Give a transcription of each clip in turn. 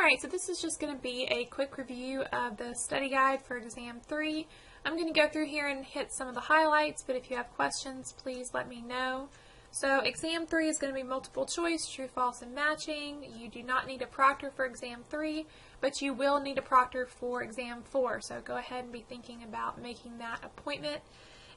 Alright, so this is just going to be a quick review of the study guide for Exam 3. I'm going to go through here and hit some of the highlights, but if you have questions, please let me know. So Exam 3 is going to be multiple choice, true, false, and matching. You do not need a proctor for Exam 3, but you will need a proctor for Exam 4, so go ahead and be thinking about making that appointment.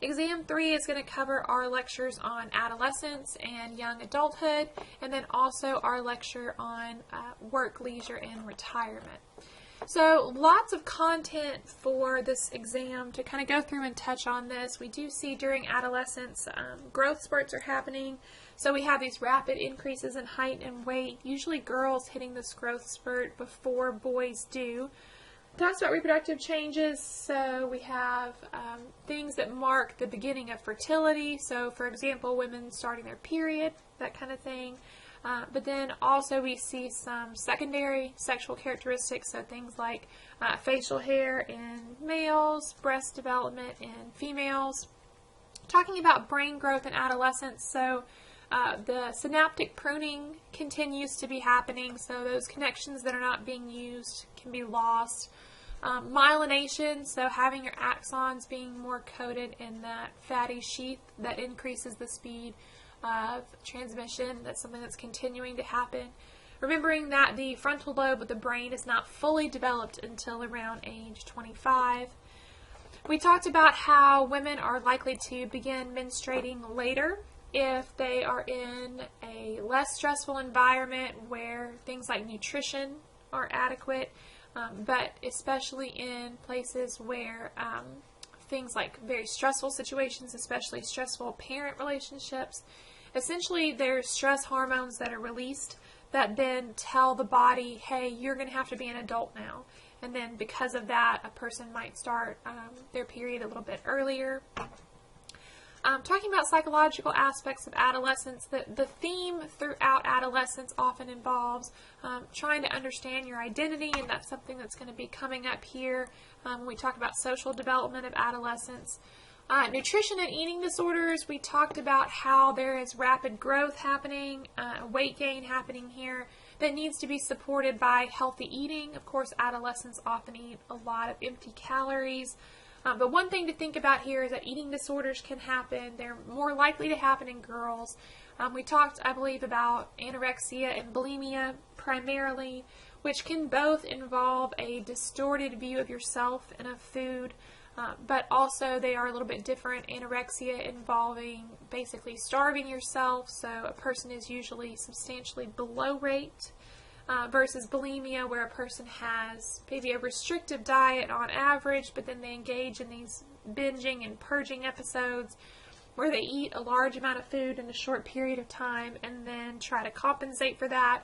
Exam 3 is going to cover our lectures on adolescence and young adulthood, and then also our lecture on work, leisure, and retirement. So lots of content for this exam to kind of go through and touch on this. We do see during adolescence growth spurts are happening. So we have these rapid increases in height and weight, usually girls hitting this growth spurt before boys do. Talks about reproductive changes, so we have things that mark the beginning of fertility, so for example women starting their period, that kind of thing. But then also we see some secondary sexual characteristics, so things like facial hair in males, breast development in females. Talking about brain growth in adolescence, so the synaptic pruning continues to be happening, so those connections that are not being used can be lost. Myelination, so having your axons being more coated in that fatty sheath that increases the speed of transmission. That's something that's continuing to happen. Remembering that the frontal lobe of the brain is not fully developed until around age 25. We talked about how women are likely to begin menstruating later if they are in a less stressful environment where things like nutrition are adequate. But especially in places where things like very stressful situations, especially stressful parent relationships, essentially there's stress hormones that are released that then tell the body, hey, you're going to have to be an adult now. And then because of that, a person might start their period a little bit earlier. Talking about psychological aspects of adolescence, the theme throughout adolescence often involves trying to understand your identity, and that's something that's going to be coming up here when we talk about social development of adolescence. Nutrition and eating disorders, we talked about how there is rapid growth happening, weight gain happening here that needs to be supported by healthy eating. Of course, adolescents often eat a lot of empty calories. But one thing to think about here is that eating disorders can happen. They're more likely to happen in girls. We talked, I believe, about anorexia and bulimia primarily, which can both involve a distorted view of yourself and of food, but also they are a little bit different. Anorexia involving basically starving yourself, so a person is usually substantially below weight. Versus bulimia, where a person has maybe a restrictive diet on average, but then they engage in these binging and purging episodes where they eat a large amount of food in a short period of time and then try to compensate for that,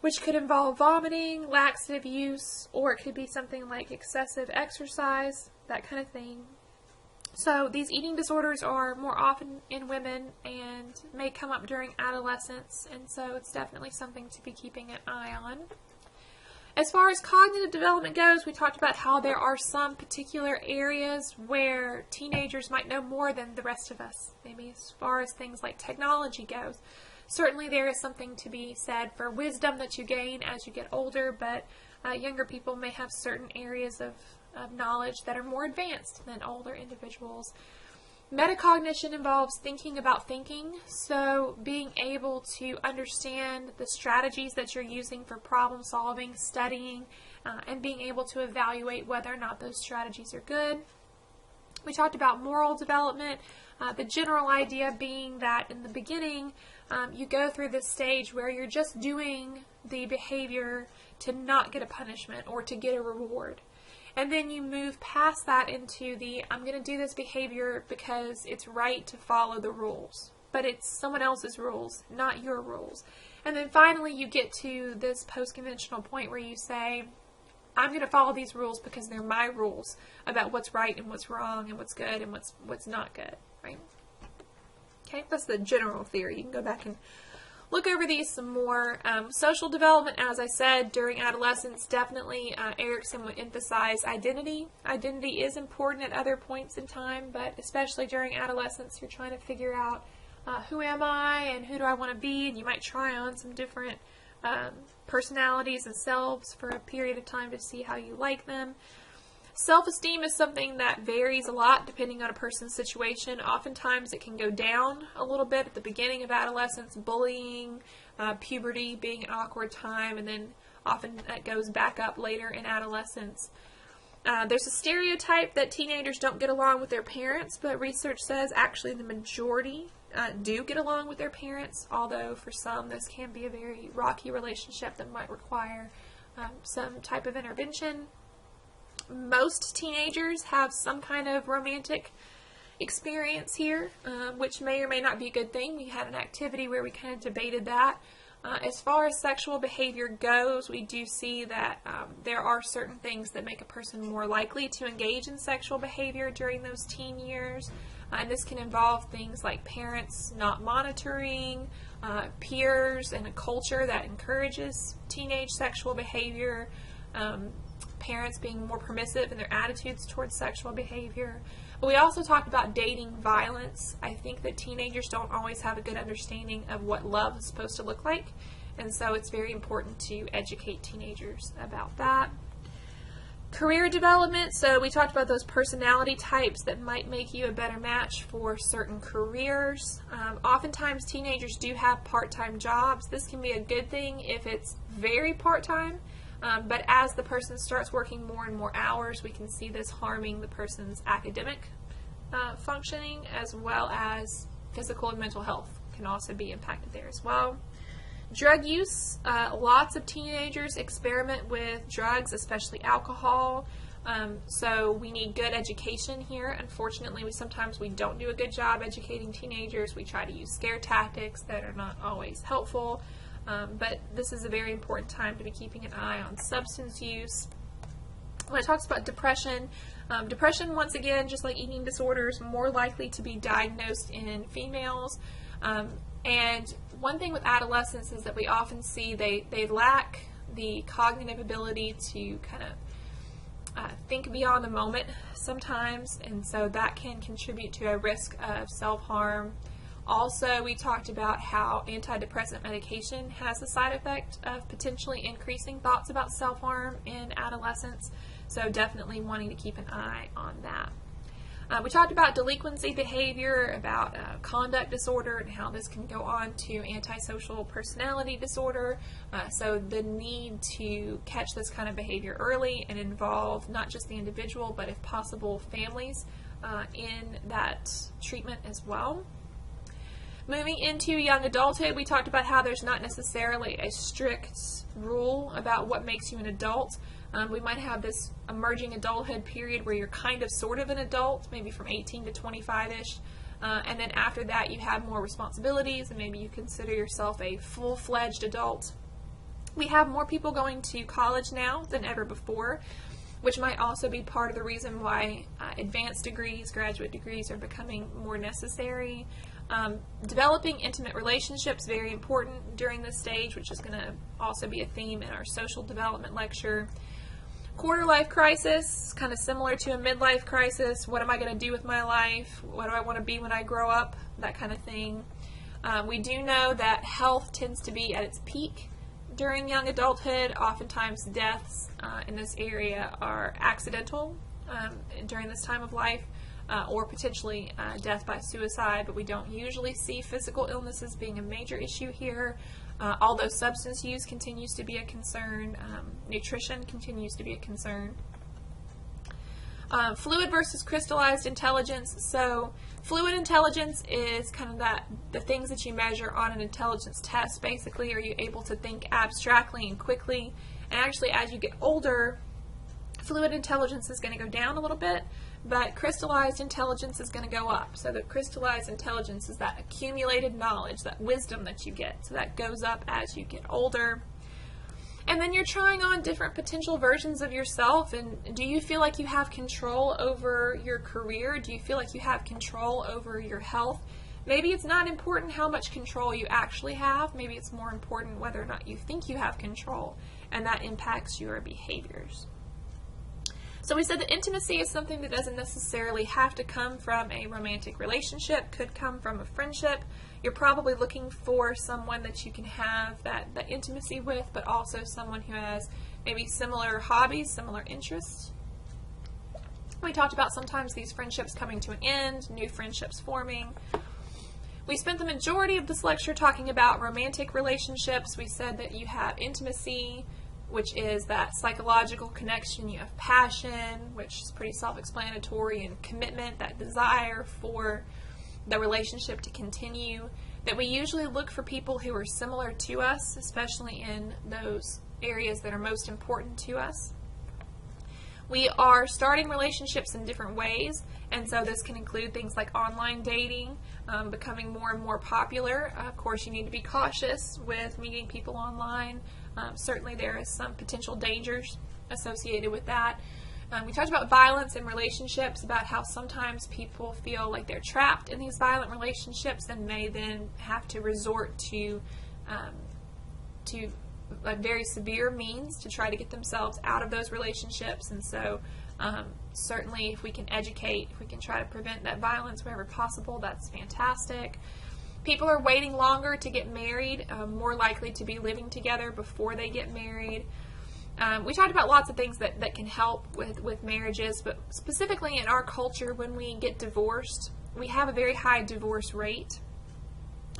which could involve vomiting, laxative use, or it could be something like excessive exercise, that kind of thing. So these eating disorders are more often in women and may come up during adolescence, and so it's definitely something to be keeping an eye on. As far as cognitive development goes, we talked about how there are some particular areas where teenagers might know more than the rest of us, maybe as far as things like technology goes. Certainly there is something to be said for wisdom that you gain as you get older, but younger people may have certain areas of knowledge that are more advanced than older individuals. Metacognition involves thinking about thinking, so being able to understand the strategies that you're using for problem solving, studying, and being able to evaluate whether or not those strategies are good. We talked about moral development, the general idea being that in the beginning you go through this stage where you're just doing the behavior to not get a punishment or to get a reward. And then you move past that into the, I'm going to do this behavior because it's right to follow the rules. But it's someone else's rules, not your rules. And then finally you get to this post-conventional point where you say, I'm going to follow these rules because they're my rules about what's right and what's wrong and what's good and what's not good, right? Okay, that's the general theory. You can go back and look over these some more. Social development, as I said, during adolescence, definitely Erickson would emphasize identity. Identity is important at other points in time, but especially during adolescence, you're trying to figure out who am I and who do I want to be, and you might try on some different personalities and selves for a period of time to see how you like them. Self-esteem is something that varies a lot depending on a person's situation. Oftentimes it can go down a little bit at the beginning of adolescence, bullying, puberty being an awkward time, and then often that goes back up later in adolescence. There's a stereotype that teenagers don't get along with their parents, but research says actually the majority do get along with their parents, although for some this can be a very rocky relationship that might require some type of intervention. Most teenagers have some kind of romantic experience here, which may or may not be a good thing. We had an activity where we kind of debated that. As far as sexual behavior goes, we do see that there are certain things that make a person more likely to engage in sexual behavior during those teen years. And this can involve things like parents not monitoring, peers, and a culture that encourages teenage sexual behavior, parents being more permissive in their attitudes towards sexual behavior. But we also talked about dating violence. I think that teenagers don't always have a good understanding of what love is supposed to look like, and so it's very important to educate teenagers about that. Career development, so we talked about those personality types that might make you a better match for certain careers. Oftentimes teenagers do have part-time jobs. This can be a good thing if it's very part-time, but as the person starts working more and more hours, we can see this harming the person's academic functioning, as well as physical and mental health can also be impacted there as well. Drug use, lots of teenagers experiment with drugs, especially alcohol, so we need good education here. Unfortunately, sometimes we don't do a good job educating teenagers. We try to use scare tactics that are not always helpful, but this is a very important time to be keeping an eye on substance use. When it talks about depression, depression, once again, just like eating disorders, more likely to be diagnosed in females. And one thing with adolescents is that we often see they lack the cognitive ability to kind of think beyond the moment sometimes, and so that can contribute to a risk of self-harm. Also, we talked about how antidepressant medication has the side effect of potentially increasing thoughts about self-harm in adolescents, so definitely wanting to keep an eye on that. We talked about delinquency behavior, about conduct disorder, and how this can go on to antisocial personality disorder. So the need to catch this kind of behavior early and involve not just the individual, but if possible, families in that treatment as well. Moving into young adulthood, we talked about how there's not necessarily a strict rule about what makes you an adult. We might have this emerging adulthood period where you're kind of sort of an adult, maybe from 18 to 25-ish, and then after that you have more responsibilities and maybe you consider yourself a full-fledged adult. We have more people going to college now than ever before, which might also be part of the reason why advanced degrees, graduate degrees are becoming more necessary. Developing intimate relationships, very important during this stage, which is going to also be a theme in our social development lecture. Quarter life crisis, kind of similar to a midlife crisis. What am I going to do with my life? What do I want to be when I grow up? That kind of thing. We do know that health tends to be at its peak during young adulthood. Oftentimes deaths in this area are accidental during this time of life, or potentially death by suicide, but we don't usually see physical illnesses being a major issue here. Although substance use continues to be a concern, nutrition continues to be a concern. Fluid versus crystallized intelligence. So fluid intelligence is kind of the things that you measure on an intelligence test. Basically, are you able to think abstractly and quickly? And actually, as you get older, fluid intelligence is going to go down a little bit, but crystallized intelligence is going to go up. So the crystallized intelligence is that accumulated knowledge, that wisdom that you get. So that goes up as you get older. And then you're trying on different potential versions of yourself, and do you feel like you have control over your career? Do you feel like you have control over your health? Maybe it's not important how much control you actually have. Maybe it's more important whether or not you think you have control, and that impacts your behaviors. So we said that intimacy is something that doesn't necessarily have to come from a romantic relationship, could come from a friendship. You're probably looking for someone that you can have that intimacy with, but also someone who has maybe similar hobbies, similar interests. We talked about sometimes these friendships coming to an end, new friendships forming. We spent the majority of this lecture talking about romantic relationships. We said that you have intimacy, which is that psychological connection. You have passion, which is pretty self-explanatory, and commitment, that desire for the relationship to continue. That we usually look for people who are similar to us, especially in those areas that are most important to us. We are starting relationships in different ways, and so this can include things like online dating, becoming more and more popular. Of course, you need to be cautious with meeting people online. Certainly there is some potential dangers associated with that. We talked about violence in relationships, about how sometimes people feel like they're trapped in these violent relationships and may then have to resort to very severe means to try to get themselves out of those relationships. And so certainly if we can educate, if we can try to prevent that violence wherever possible, that's fantastic. People are waiting longer to get married, more likely to be living together before they get married. We talked about lots of things that can help with marriages, but specifically in our culture, when we get divorced, we have a very high divorce rate.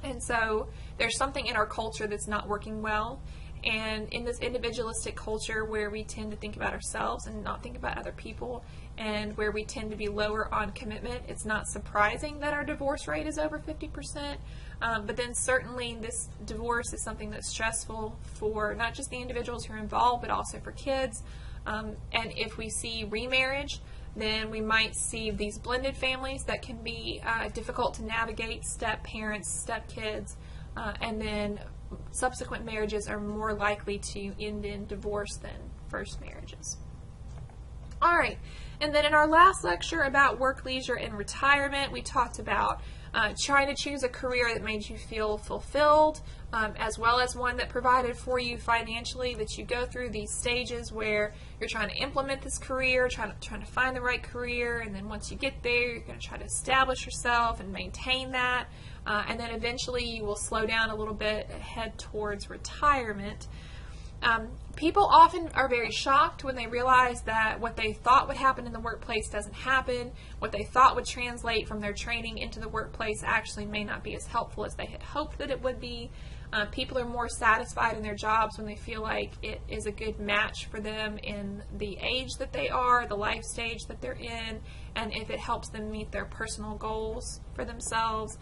And so there's something in our culture that's not working well. And in this individualistic culture where we tend to think about ourselves and not think about other people, and where we tend to be lower on commitment, it's not surprising that our divorce rate is over 50%. But then certainly this divorce is something that's stressful for not just the individuals who are involved, but also for kids. And if we see remarriage, then we might see these blended families that can be difficult to navigate, step parents, step kids, and then subsequent marriages are more likely to end in divorce than first marriages. All right, and then in our last lecture about work, leisure, and retirement, we talked about trying to choose a career that made you feel fulfilled, as well as one that provided for you financially, that you go through these stages where you're trying to implement this career, trying to find the right career, and then once you get there, you're going to try to establish yourself and maintain that, and then eventually you will slow down a little bit and head towards retirement. People often are very shocked when they realize that what they thought would happen in the workplace doesn't happen. What they thought would translate from their training into the workplace actually may not be as helpful as they had hoped that it would be. People are more satisfied in their jobs when they feel like it is a good match for them in the age that they are, the life stage that they're in, and if it helps them meet their personal goals for themselves.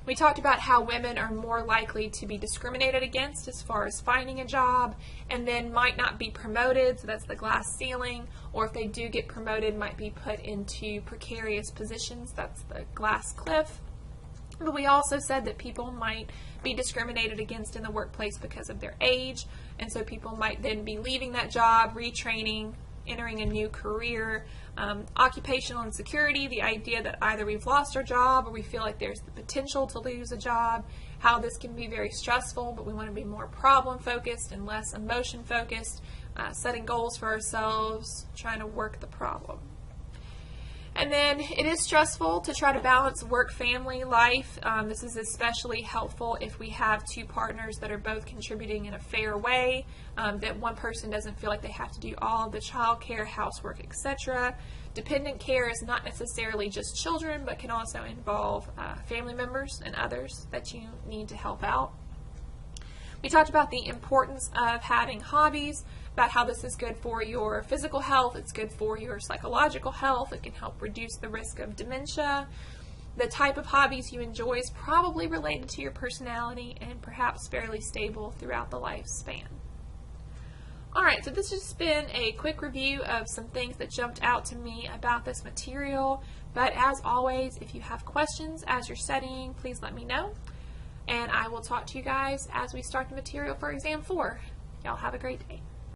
We talked about how women are more likely to be discriminated against as far as finding a job, and then might not be promoted, so that's the glass ceiling, or if they do get promoted, might be put into precarious positions, that's the glass cliff. But we also said that people might be discriminated against in the workplace because of their age, and so people might then be leaving that job, retraining, entering a new career. Occupational insecurity, the idea that either we've lost our job or we feel like there's the potential to lose a job, how this can be very stressful, but we want to be more problem focused and less emotion focused, setting goals for ourselves, trying to work the problem. And then it is stressful to try to balance work-family life. This is especially helpful if we have two partners that are both contributing in a fair way, that one person doesn't feel like they have to do all of the child care, housework, etc. Dependent care is not necessarily just children, but can also involve family members and others that you need to help out. We talked about the importance of having hobbies, about how this is good for your physical health, it's good for your psychological health, it can help reduce the risk of dementia. The type of hobbies you enjoy is probably related to your personality and perhaps fairly stable throughout the lifespan. Alright, so this has just been a quick review of some things that jumped out to me about this material, but as always, if you have questions as you're studying, please let me know, and I will talk to you guys as we start the material for Exam 4. Y'all have a great day.